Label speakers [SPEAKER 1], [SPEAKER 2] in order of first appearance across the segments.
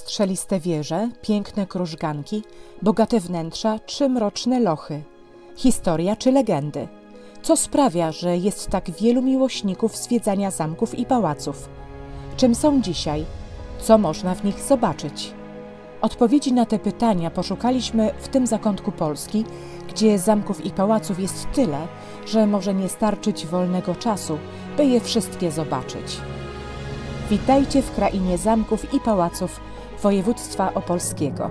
[SPEAKER 1] Strzeliste wieże, piękne krużganki, bogate wnętrza czy mroczne lochy. Historia czy legendy? Co sprawia, że jest tak wielu miłośników zwiedzania zamków i pałaców? Czym są dzisiaj? Co można w nich zobaczyć? Odpowiedzi na te pytania poszukaliśmy w tym zakątku Polski, gdzie zamków i pałaców jest tyle, że może nie starczyć wolnego czasu, by je wszystkie zobaczyć. Witajcie w krainie zamków i pałaców województwa opolskiego.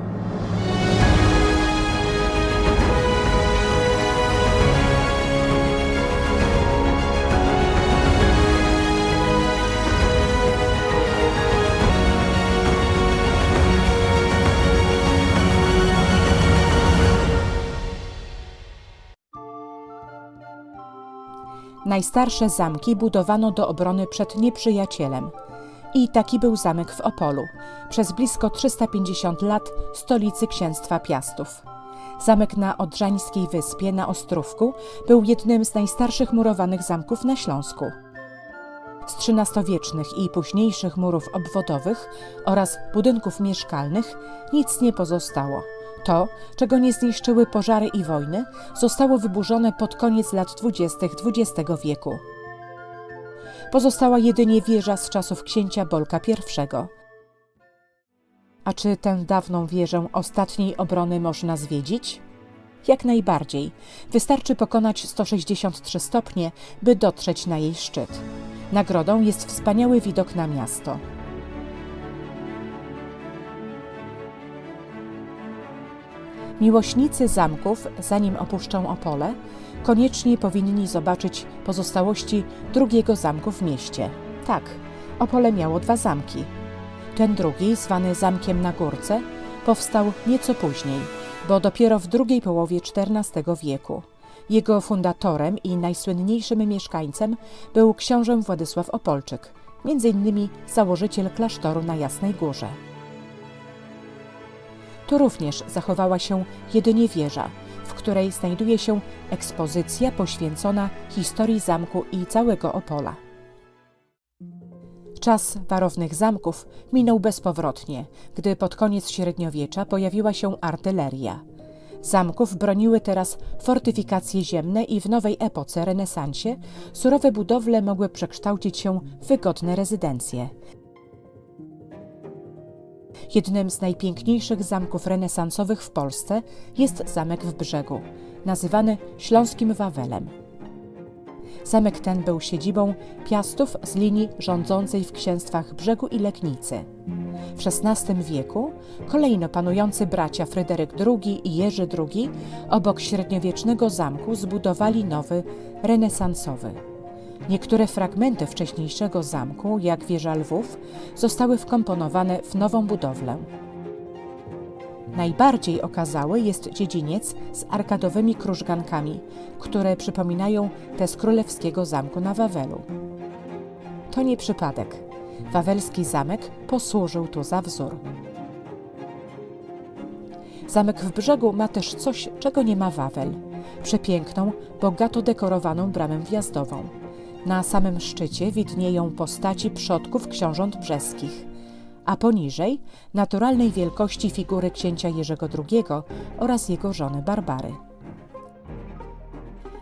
[SPEAKER 1] Najstarsze zamki budowano do obrony przed nieprzyjacielem. I taki był zamek w Opolu, przez blisko 350 lat stolicy księstwa Piastów. Zamek na Odrzańskiej Wyspie na Ostrówku był jednym z najstarszych murowanych zamków na Śląsku. Z XIII-wiecznych i późniejszych murów obwodowych oraz budynków mieszkalnych nic nie pozostało. To, czego nie zniszczyły pożary i wojny, zostało wyburzone pod koniec lat 20. XX wieku. Pozostała jedynie wieża z czasów księcia Bolka I. A czy tę dawną wieżę ostatniej obrony można zwiedzić? Jak najbardziej. Wystarczy pokonać 163 stopnie, by dotrzeć na jej szczyt. Nagrodą jest wspaniały widok na miasto. Miłośnicy zamków, zanim opuszczą Opole, koniecznie powinni zobaczyć pozostałości drugiego zamku w mieście. Tak, Opole miało 2 zamki. Ten drugi, zwany Zamkiem na Górce, powstał nieco później, bo dopiero w drugiej połowie XIV wieku. Jego fundatorem i najsłynniejszym mieszkańcem był książę Władysław Opolczyk, m.in. założyciel klasztoru na Jasnej Górze. Tu również zachowała się jedynie wieża, w której znajduje się ekspozycja poświęcona historii zamku i całego Opola. Czas warownych zamków minął bezpowrotnie, gdy pod koniec średniowiecza pojawiła się artyleria. Zamków broniły teraz fortyfikacje ziemne i w nowej epoce, renesansie, surowe budowle mogły przekształcić się w wygodne rezydencje. Jednym z najpiękniejszych zamków renesansowych w Polsce jest zamek w Brzegu, nazywany Śląskim Wawelem. Zamek ten był siedzibą Piastów z linii rządzącej w księstwach Brzegu i Legnicy. W XVI wieku kolejno panujący bracia Fryderyk II i Jerzy II obok średniowiecznego zamku zbudowali nowy, renesansowy. Niektóre fragmenty wcześniejszego zamku, jak wieża Lwów, zostały wkomponowane w nową budowlę. Najbardziej okazały jest dziedziniec z arkadowymi krużgankami, które przypominają te z królewskiego zamku na Wawelu. To nie przypadek. Wawelski zamek posłużył tu za wzór. Zamek w Brzegu ma też coś, czego nie ma Wawel. Przepiękną, bogato dekorowaną bramę wjazdową. Na samym szczycie widnieją postaci przodków książąt brzeskich, a poniżej naturalnej wielkości figury księcia Jerzego II oraz jego żony Barbary.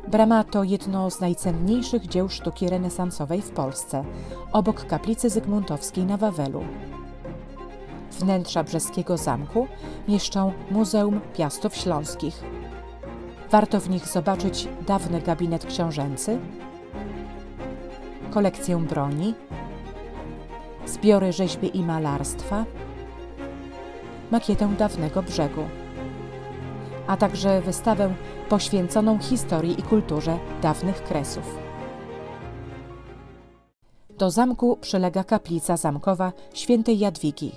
[SPEAKER 1] Brama to jedno z najcenniejszych dzieł sztuki renesansowej w Polsce, obok kaplicy zygmuntowskiej na Wawelu. Wnętrza brzeskiego zamku mieszczą Muzeum Piastów Śląskich. Warto w nich zobaczyć dawny gabinet książęcy, kolekcję broni, zbiory rzeźby i malarstwa, makietę dawnego brzegu, a także wystawę poświęconą historii i kulturze dawnych Kresów. Do zamku przylega kaplica zamkowa świętej Jadwigi,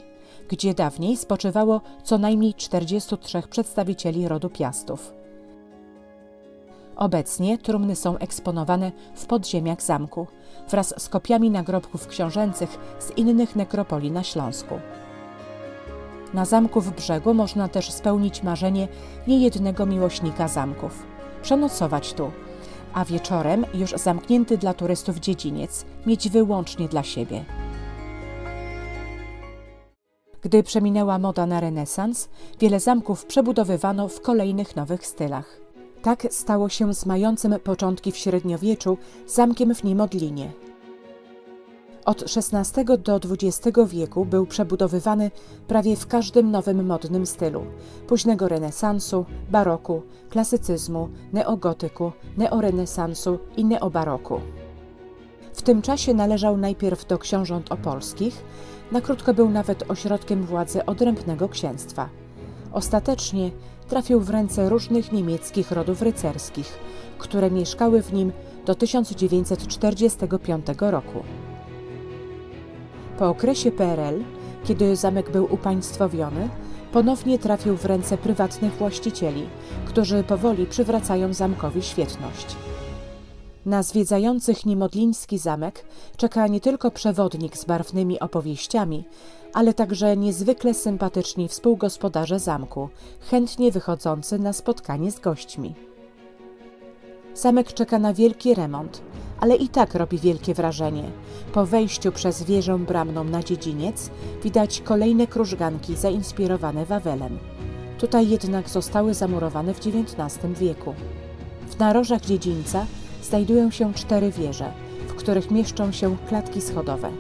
[SPEAKER 1] gdzie dawniej spoczywało co najmniej 43 przedstawicieli rodu Piastów. Obecnie trumny są eksponowane w podziemiach zamku, wraz z kopiami nagrobków książęcych z innych nekropolii na Śląsku. Na zamku w Brzegu można też spełnić marzenie niejednego miłośnika zamków – przenocować tu, a wieczorem już zamknięty dla turystów dziedziniec mieć wyłącznie dla siebie. Gdy przeminęła moda na renesans, wiele zamków przebudowywano w kolejnych nowych stylach. Tak stało się z mającym początki w średniowieczu zamkiem w Niemodlinie. Od XVI do XX wieku był przebudowywany prawie w każdym nowym modnym stylu późnego renesansu, baroku, klasycyzmu, neogotyku, neorenesansu i neobaroku. W tym czasie należał najpierw do książąt opolskich, na krótko był nawet ośrodkiem władzy odrębnego księstwa. Ostatecznie trafił w ręce różnych niemieckich rodów rycerskich, które mieszkały w nim do 1945 roku. Po okresie PRL, kiedy zamek był upaństwowiony, ponownie trafił w ręce prywatnych właścicieli, którzy powoli przywracają zamkowi świetność. Na zwiedzających niemodliński zamek czeka nie tylko przewodnik z barwnymi opowieściami, ale także niezwykle sympatyczni współgospodarze zamku, chętnie wychodzący na spotkanie z gośćmi. Zamek czeka na wielki remont, ale i tak robi wielkie wrażenie. Po wejściu przez wieżę bramną na dziedziniec widać kolejne krużganki zainspirowane Wawelem. Tutaj jednak zostały zamurowane w XIX wieku. W narożach dziedzińca znajdują się 4 wieże, w których mieszczą się klatki schodowe.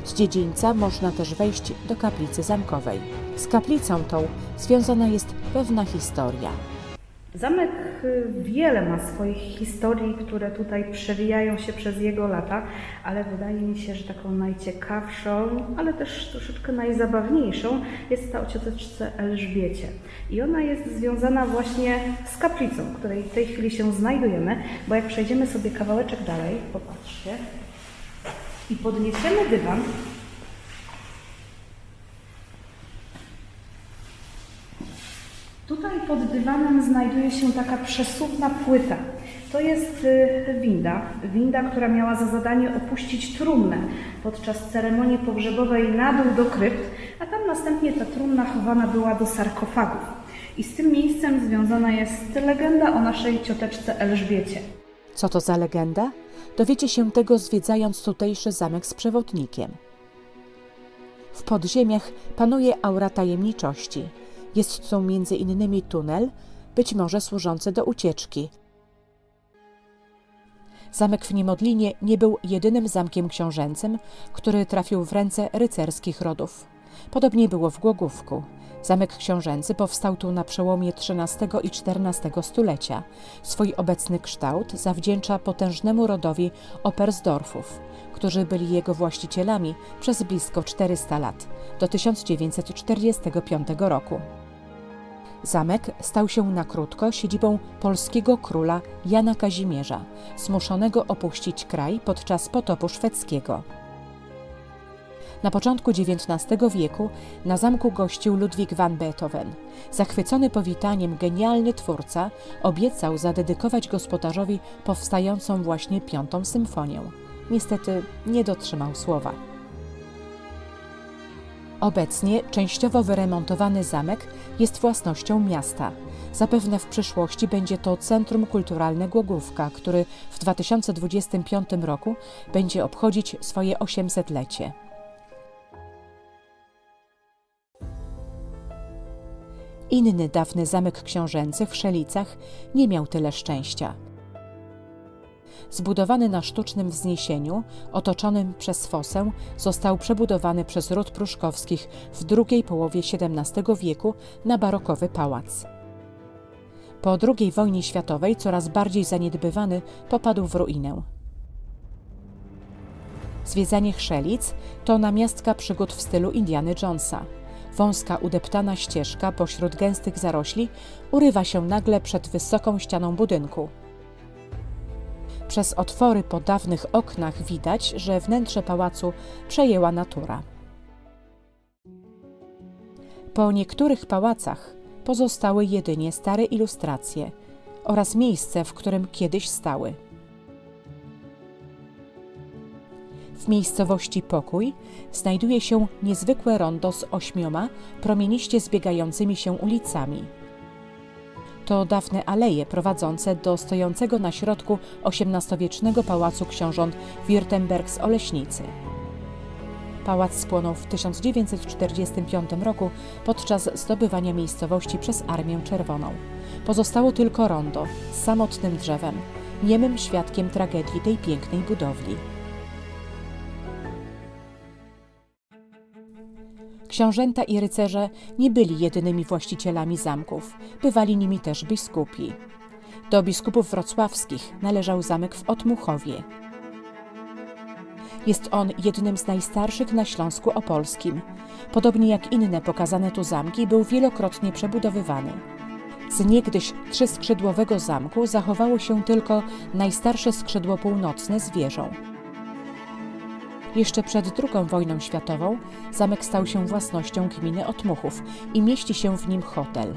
[SPEAKER 1] Z dziedzińca można też wejść do kaplicy zamkowej. Z kaplicą tą związana jest pewna historia.
[SPEAKER 2] Zamek wiele ma swoich historii, które tutaj przewijają się przez jego lata, ale wydaje mi się, że taką najciekawszą, ale też troszeczkę najzabawniejszą jest ta o cioteczce Elżbiecie. I ona jest związana właśnie z kaplicą, w której w tej chwili się znajdujemy, bo jak przejdziemy sobie kawałeczek dalej, popatrzcie, i podniesiemy dywan, tutaj pod dywanem znajduje się taka przesuwna płyta. To jest winda, która miała za zadanie opuścić trumnę podczas ceremonii pogrzebowej na dół do krypt, a tam następnie ta trumna chowana była do sarkofagów. I z tym miejscem związana jest legenda o naszej cioteczce Elżbiecie.
[SPEAKER 1] Co to za legenda? Dowiecie się tego, zwiedzając tutejszy zamek z przewodnikiem. W podziemiach panuje aura tajemniczości. Jest tu między innymi tunel, być może służący do ucieczki. Zamek w Niemodlinie nie był jedynym zamkiem książęcym, który trafił w ręce rycerskich rodów. Podobnie było w Głogówku. Zamek książęcy powstał tu na przełomie XIII i XIV stulecia. Swój obecny kształt zawdzięcza potężnemu rodowi Opersdorfów, którzy byli jego właścicielami przez blisko 400 lat, do 1945 roku. Zamek stał się na krótko siedzibą polskiego króla Jana Kazimierza, zmuszonego opuścić kraj podczas potopu szwedzkiego. Na początku XIX wieku na zamku gościł Ludwik van Beethoven. Zachwycony powitaniem genialny twórca obiecał zadedykować gospodarzowi powstającą właśnie 5. symfonię. Niestety nie dotrzymał słowa. Obecnie częściowo wyremontowany zamek jest własnością miasta. Zapewne w przyszłości będzie to Centrum Kulturalne Głogówka, który w 2025 roku będzie obchodzić swoje 800-lecie. Inny dawny zamek książęcy w Szelicach nie miał tyle szczęścia. Zbudowany na sztucznym wzniesieniu, otoczonym przez fosę, został przebudowany przez ród pruszkowskich w drugiej połowie XVII wieku na barokowy pałac. Po II wojnie światowej, coraz bardziej zaniedbywany, popadł w ruinę. Zwiedzanie Szelic to namiastka przygód w stylu Indiana Jonesa. Wąska, udeptana ścieżka pośród gęstych zarośli urywa się nagle przed wysoką ścianą budynku. Przez otwory po dawnych oknach widać, że wnętrze pałacu przejęła natura. Po niektórych pałacach pozostały jedynie stare ilustracje oraz miejsce, w którym kiedyś stały. W miejscowości Pokój znajduje się niezwykłe rondo z 8 promieniście zbiegającymi się ulicami. To dawne aleje prowadzące do stojącego na środku XVIII-wiecznego pałacu książąt Württemberg z Oleśnicy. Pałac spłonął w 1945 roku podczas zdobywania miejscowości przez Armię Czerwoną. Pozostało tylko rondo z samotnym drzewem, niemym świadkiem tragedii tej pięknej budowli. Książęta i rycerze nie byli jedynymi właścicielami zamków, bywali nimi też biskupi. Do biskupów wrocławskich należał zamek w Otmuchowie. Jest on jednym z najstarszych na Śląsku Opolskim. Podobnie jak inne pokazane tu zamki, był wielokrotnie przebudowywany. Z niegdyś trzyskrzydłowego zamku zachowało się tylko najstarsze skrzydło północne z wieżą. Jeszcze przed II wojną światową zamek stał się własnością gminy Otmuchów i mieści się w nim hotel.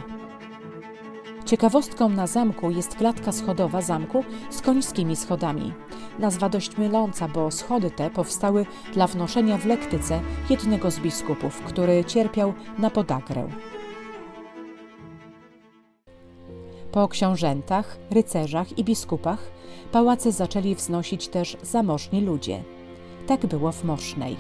[SPEAKER 1] Ciekawostką na zamku jest klatka schodowa zamku z końskimi schodami. Nazwa dość myląca, bo schody te powstały dla wnoszenia w lektyce jednego z biskupów, który cierpiał na podagrę. Po książętach, rycerzach i biskupach pałace zaczęli wznosić też zamożni ludzie. Tak było w Mosznej.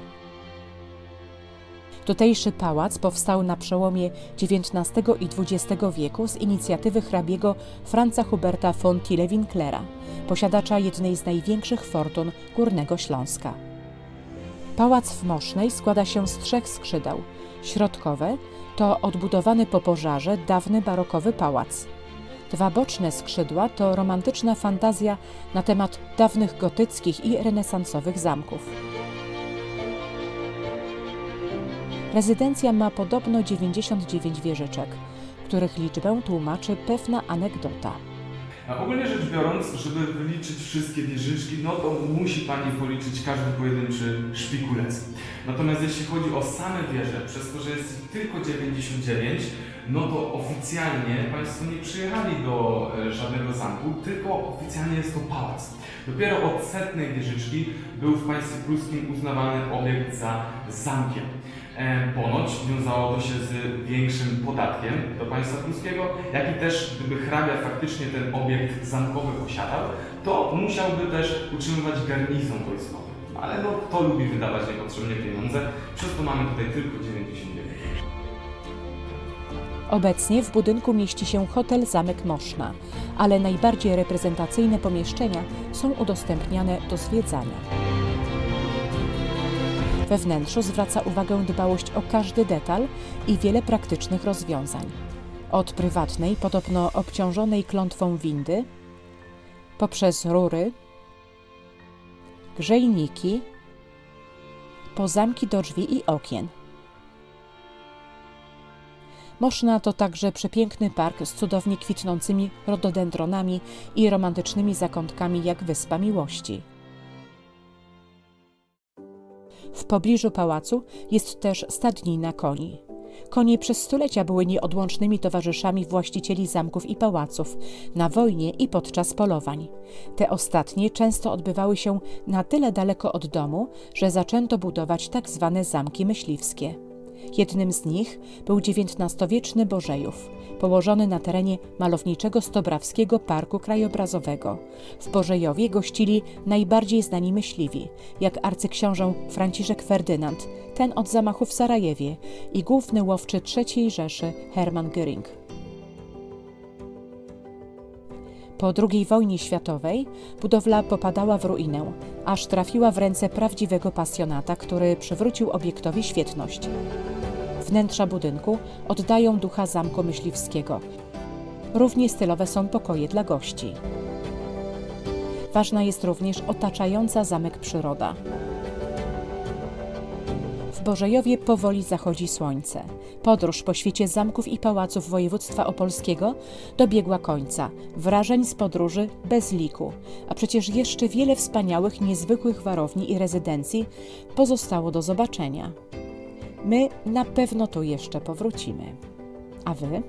[SPEAKER 1] Tutejszy pałac powstał na przełomie XIX i XX wieku z inicjatywy hrabiego Franza Huberta von Tille-Winklera, posiadacza jednej z największych fortun Górnego Śląska. Pałac w Mosznej składa się z 3 skrzydeł. Środkowe to odbudowany po pożarze dawny barokowy pałac. 2 boczne skrzydła to romantyczna fantazja na temat dawnych gotyckich i renesansowych zamków. Rezydencja ma podobno 99 wieżyczek, których liczbę tłumaczy pewna anegdota.
[SPEAKER 3] A ogólnie rzecz biorąc, żeby wyliczyć wszystkie wieżyczki, no to musi Pani policzyć każdy pojedynczy szpikulec. Natomiast jeśli chodzi o same wieże, przez to, że jest ich tylko 99, no to oficjalnie Państwo nie przyjechali do żadnego zamku, tylko oficjalnie jest to pałac. Dopiero od 100. wieżyczki był w państwie pruskim uznawany obiekt za zamkiem. Ponoć wiązało to się z większym podatkiem do państwa pruskiego, jak i też gdyby hrabia faktycznie ten obiekt zamkowy posiadał, to musiałby też utrzymywać garnizon wojskowy. Ale no, kto lubi wydawać niepotrzebnie pieniądze, przez to mamy tutaj tylko 99.
[SPEAKER 1] Obecnie w budynku mieści się hotel Zamek Moszna, ale najbardziej reprezentacyjne pomieszczenia są udostępniane do zwiedzania. We wnętrzu zwraca uwagę dbałość o każdy detal i wiele praktycznych rozwiązań. Od prywatnej, podobno obciążonej klątwą windy, poprzez rury, grzejniki, po zamki do drzwi i okien. Moszna to także przepiękny park z cudownie kwitnącymi rododendronami i romantycznymi zakątkami jak Wyspa Miłości. W pobliżu pałacu jest też stadnina koni. Konie przez stulecia były nieodłącznymi towarzyszami właścicieli zamków i pałaców, na wojnie i podczas polowań. Te ostatnie często odbywały się na tyle daleko od domu, że zaczęto budować tak zwane zamki myśliwskie. Jednym z nich był XIX-wieczny Bożejów, położony na terenie malowniczego Stobrawskiego Parku Krajobrazowego. W Bożejowie gościli najbardziej znani myśliwi, jak arcyksiążę Franciszek Ferdynand, ten od zamachu w Sarajewie, i główny łowczy III Rzeszy Hermann Göring. Po II wojnie światowej budowla popadała w ruinę, aż trafiła w ręce prawdziwego pasjonata, który przywrócił obiektowi świetność. Wnętrza budynku oddają ducha zamku myśliwskiego. Równie stylowe są pokoje dla gości. Ważna jest również otaczająca zamek przyroda. W Bożejowie powoli zachodzi słońce. Podróż po świecie zamków i pałaców województwa opolskiego dobiegła końca. Wrażeń z podróży bez liku, a przecież jeszcze wiele wspaniałych, niezwykłych warowni i rezydencji pozostało do zobaczenia. My na pewno tu jeszcze powrócimy. A Wy?